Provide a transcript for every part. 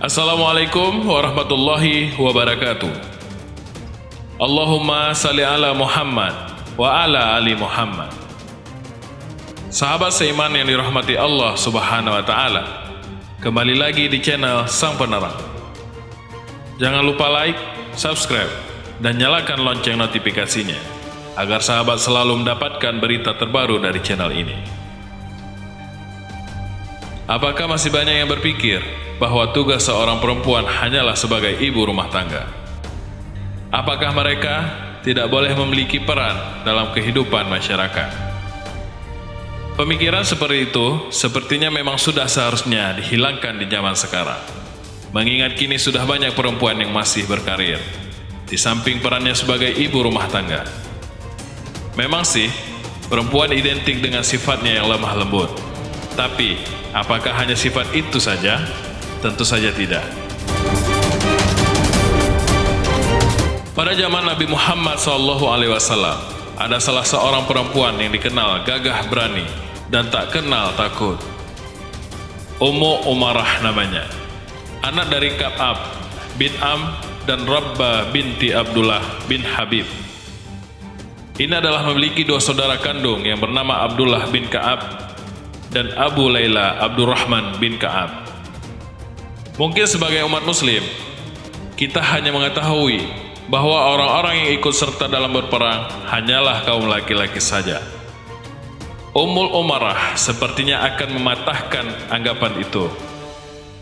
Assalamualaikum warahmatullahi wabarakatuh. Allahumma salli ala Muhammad wa ala ali Muhammad. Sahabat seiman yang dirahmati Allah Subhanahu wa taala, kembali lagi di channel Sang Penerang. Jangan lupa like, subscribe, dan nyalakan lonceng notifikasinya agar sahabat selalu mendapatkan berita terbaru dari channel ini. Apakah masih banyak yang berpikir bahwa tugas seorang perempuan hanyalah sebagai ibu rumah tangga? Apakah mereka tidak boleh memiliki peran dalam kehidupan masyarakat? Pemikiran seperti itu sepertinya memang sudah seharusnya dihilangkan di zaman sekarang. Mengingat kini sudah banyak perempuan yang masih berkarir, di samping perannya sebagai ibu rumah tangga. Memang sih, perempuan identik dengan sifatnya yang lemah lembut. Tapi, apakah hanya sifat itu saja? Tentu saja tidak. Pada zaman Nabi Muhammad SAW, ada salah seorang perempuan yang dikenal gagah berani dan tak kenal takut. Ummu Umarah namanya. Anak dari Ka'ab bin Am dan Rabbah binti Abdullah bin Habib. Ini adalah memiliki dua saudara kandung yang bernama Abdullah bin Ka'ab dan Abu Layla Abdurrahman bin Ka'ab. Mungkin sebagai umat muslim, kita hanya mengetahui bahwa orang-orang yang ikut serta dalam berperang hanyalah kaum laki-laki saja. Ummul Umarah sepertinya akan mematahkan anggapan itu.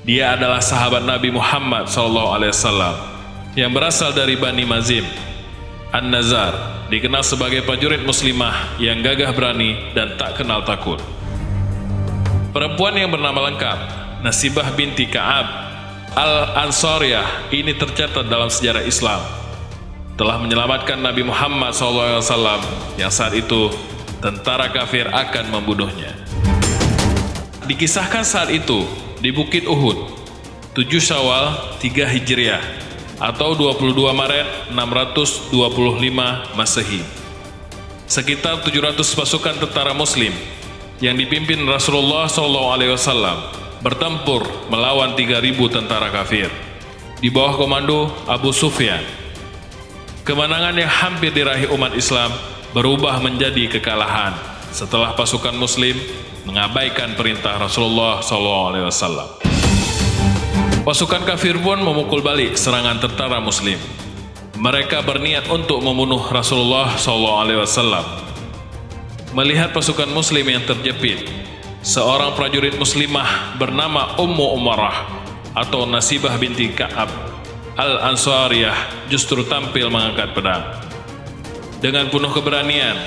Dia adalah sahabat Nabi Muhammad SAW yang berasal dari Bani Mazim, An-Nazar, dikenal sebagai prajurit muslimah yang gagah berani dan tak kenal takut. Perempuan yang bernama lengkap Nasibah binti Ka'ab Al-Ansariyah ini tercatat dalam sejarah Islam telah menyelamatkan Nabi Muhammad SAW yang saat itu tentara kafir akan membunuhnya. Dikisahkan saat itu di Bukit Uhud 7 Syawal 3 Hijriah atau 22 Maret 625 Masehi, sekitar 700 pasukan tentara muslim yang dipimpin Rasulullah SAW bertempur melawan 3.000 tentara kafir di bawah komando Abu Sufyan. Kemenangan yang hampir diraih umat Islam berubah menjadi kekalahan setelah pasukan muslim mengabaikan perintah Rasulullah SAW. Pasukan kafir pun memukul balik serangan tentara muslim. Mereka berniat untuk membunuh Rasulullah SAW. Melihat pasukan muslim yang terjepit, seorang prajurit muslimah bernama Ummu Umarah atau Nasibah binti Ka'ab Al-Ansariyah justru tampil mengangkat pedang. Dengan penuh keberanian,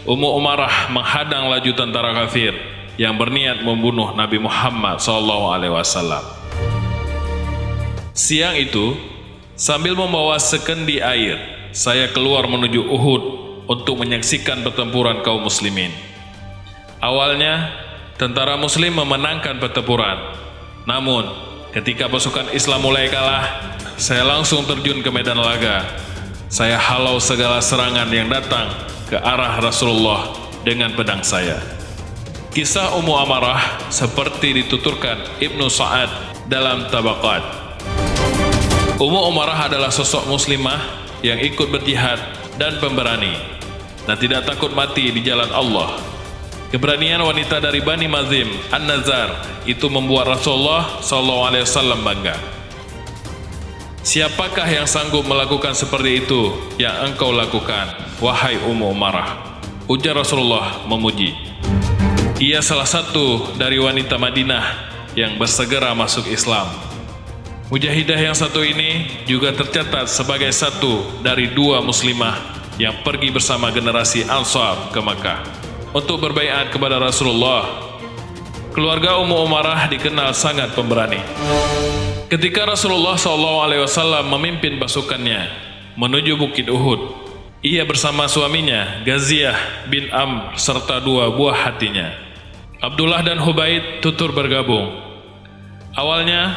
Ummu Umarah menghadang laju tentara kafir yang berniat membunuh Nabi Muhammad SAW. Siang itu, sambil membawa sekendi air, saya keluar menuju Uhud untuk menyaksikan pertempuran kaum muslimin. Awalnya, tentara muslim memenangkan pertempuran. Namun, ketika pasukan Islam mulai kalah, saya langsung terjun ke medan laga. Saya halau segala serangan yang datang ke arah Rasulullah dengan pedang saya. Kisah Ummu Umarah seperti dituturkan Ibnu Sa'ad dalam Tabaqat. Ummu Umarah adalah sosok muslimah yang ikut berjihad dan pemberani, dan tidak takut mati di jalan Allah. Keberanian wanita dari Bani Mazim, An-Nazar, itu membuat Rasulullah SAW bangga. Siapakah yang sanggup melakukan seperti itu yang engkau lakukan, wahai Ummu Umarah? Ujar Rasulullah memuji. Ia salah satu dari wanita Madinah yang bersegera masuk Islam. Mujahidah yang satu ini juga tercatat sebagai satu dari 2 muslimah yang pergi bersama generasi Ansar ke Makkah untuk berbaiat kepada Rasulullah. Keluarga Ummu Umarah dikenal sangat pemberani. Ketika Rasulullah SAW memimpin pasukannya menuju Bukit Uhud, ia bersama suaminya Ghaziyah bin Amr serta 2 buah hatinya, Abdullah dan Hubaid, tutur bergabung. Awalnya,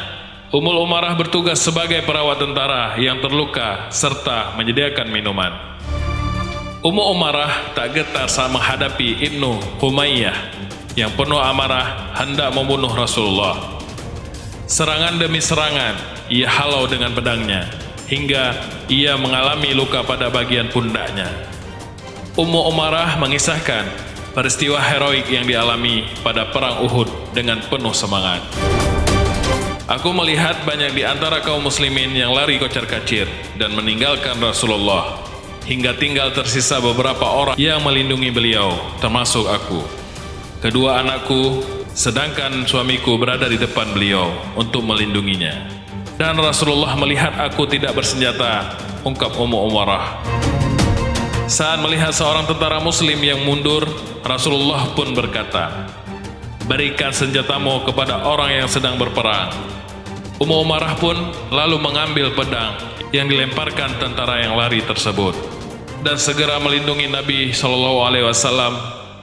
Ummul Umarah bertugas sebagai perawat tentara yang terluka serta menyediakan minuman. Ummu Umarah tak getar saat menghadapi Ibnu Humayyah yang penuh amarah hendak membunuh Rasulullah. Serangan demi serangan ia halau dengan pedangnya, hingga ia mengalami luka pada bagian pundaknya. Ummu Umarah mengisahkan peristiwa heroik yang dialami pada perang Uhud dengan penuh semangat. Aku melihat banyak di antara kaum muslimin yang lari kocar-kacir dan meninggalkan Rasulullah, hingga tinggal tersisa beberapa orang yang melindungi beliau, termasuk aku. Kedua anakku, sedangkan suamiku berada di depan beliau untuk melindunginya. Dan Rasulullah melihat aku tidak bersenjata, ungkap Ummu Umarah. Saat melihat seorang tentara muslim yang mundur, Rasulullah pun berkata, "Berikan senjatamu kepada orang yang sedang berperang." Ummu Umarah pun lalu mengambil pedang yang dilemparkan tentara yang lari tersebut dan segera melindungi Nabi SAW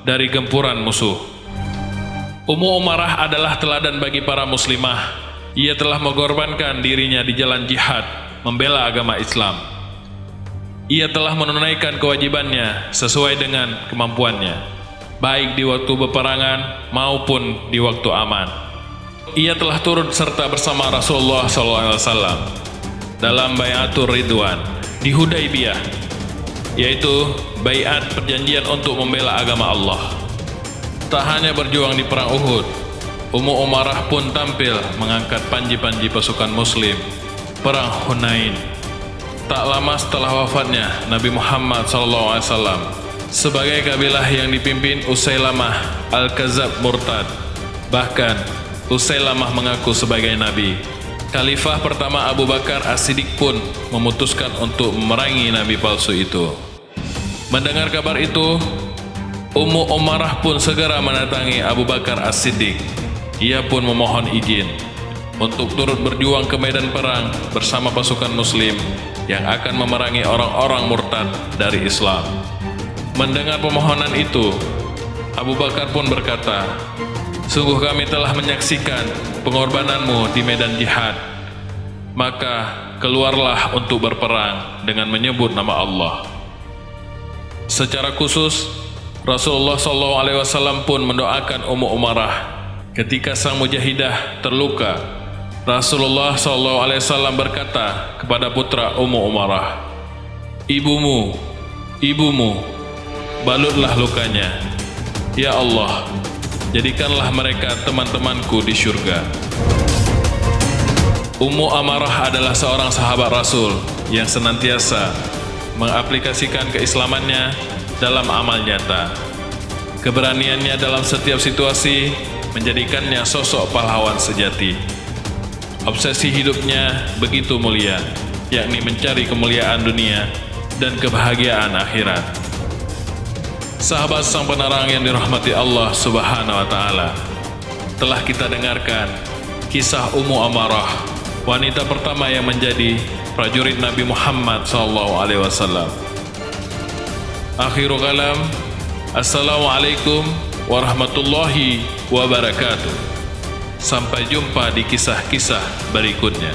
dari gempuran musuh. Ummu Umarah adalah teladan bagi para muslimah. Ia telah mengorbankan dirinya di jalan jihad membela agama Islam. Ia telah menunaikan kewajibannya sesuai dengan kemampuannya, baik di waktu peperangan maupun di waktu aman. Ia telah turut serta bersama Rasulullah SAW dalam Bai'atul Ridwan di Hudaybiyah, yaitu baiat perjanjian untuk membela agama Allah. Tak hanya berjuang di perang Uhud, Ummu Umarah pun tampil mengangkat panji-panji pasukan muslim perang Hunain. Tak lama setelah wafatnya Nabi Muhammad SAW, sebagai kabilah yang dipimpin Usailamah Al-Kazab murtad. Bahkan Usailamah mengaku sebagai Nabi. Khalifah pertama Abu Bakar As-Siddiq pun memutuskan untuk memerangi Nabi palsu itu. Mendengar kabar itu, Ummu Umarah pun segera mendatangi Abu Bakar As-Siddiq. Ia pun memohon izin untuk turut berjuang ke medan perang bersama pasukan muslim yang akan memerangi orang-orang murtad dari Islam. Mendengar permohonan itu, Abu Bakar pun berkata, "Sungguh kami telah menyaksikan pengorbananmu di medan jihad. Maka keluarlah untuk berperang dengan menyebut nama Allah." Secara khusus, Rasulullah SAW pun mendoakan Ummu Umarah ketika sang mujahidah terluka. Rasulullah SAW berkata kepada putra Ummu Umarah, Ibumu, balutlah lukanya. Ya Allah, jadikanlah mereka teman-temanku di surga." Ummu Umarah adalah seorang sahabat Rasul yang senantiasa mengaplikasikan keislamannya dalam amal nyata. Keberaniannya dalam setiap situasi menjadikannya sosok pahlawan sejati. Obsesi hidupnya begitu mulia, yakni mencari kemuliaan dunia dan kebahagiaan akhirat. Sahabat sang penerang yang dirahmati Allah Subhanahu wa Ta'ala, telah kita dengarkan kisah Ummu Umarah, wanita pertama yang menjadi prajurit Nabi Muhammad SAW. Akhirul kalam, Assalamualaikum warahmatullahi wabarakatuh. Sampai jumpa di kisah-kisah berikutnya.